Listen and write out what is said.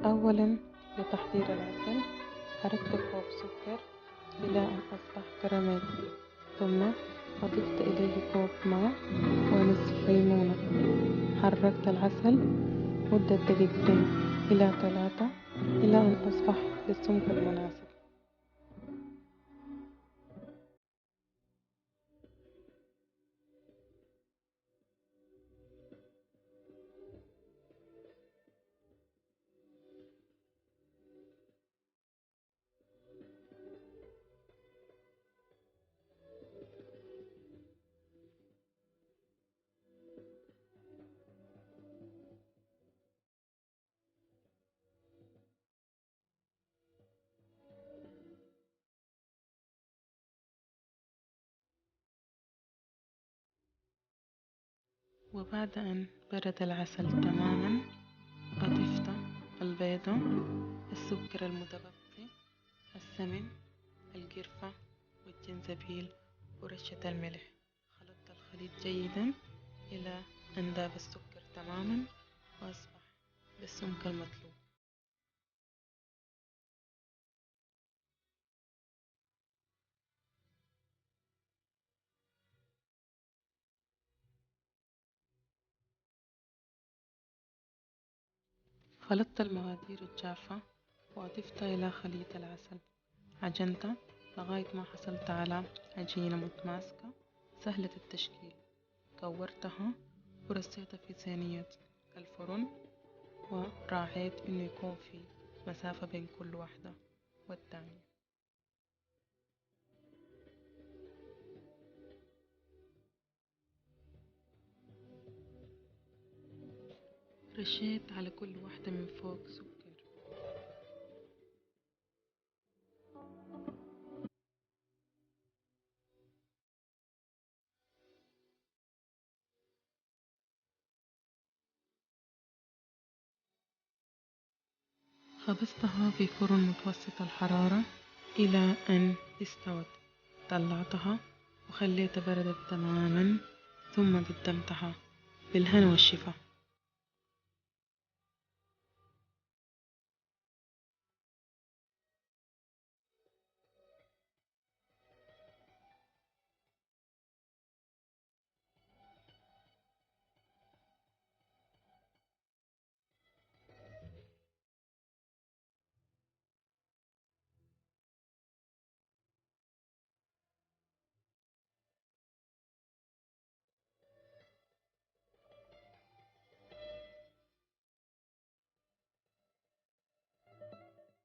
أولا لتحضير العسل حركت كوب سكر إلى أن أصبح كراميل، ثم أضفت إليه كوب ماء ونصف ليمونة. حركت العسل مدة دقيقتين إلى 3 إلى أن أصبح بالسمك المناسب. وبعد أن برد العسل تماما أضفت البيضة، السكر المتبقي، السمن، القرفة والجنزبيل ورشة الملح. خلطت الخليط جيدا إلى أن ذاب السكر تماما وأصبح بالسمك المطلوب. خلطت المقادير الجافة وأضفت إلى خليط العسل، عجنت لغاية ما حصلت على عجينة متماسكة سهلة التشكيل. كورتها ورصيتها في صينية الفرن، وراعيت إنه يكون في مسافة بين كل واحدة والتانية. رشيت على كل واحدة من فوق سكر. خبزتها في فرن متوسط الحرارة إلى أن استوت. طلعتها وخليتها بردت تماما، ثم قدمتها. بالهنا والشفا.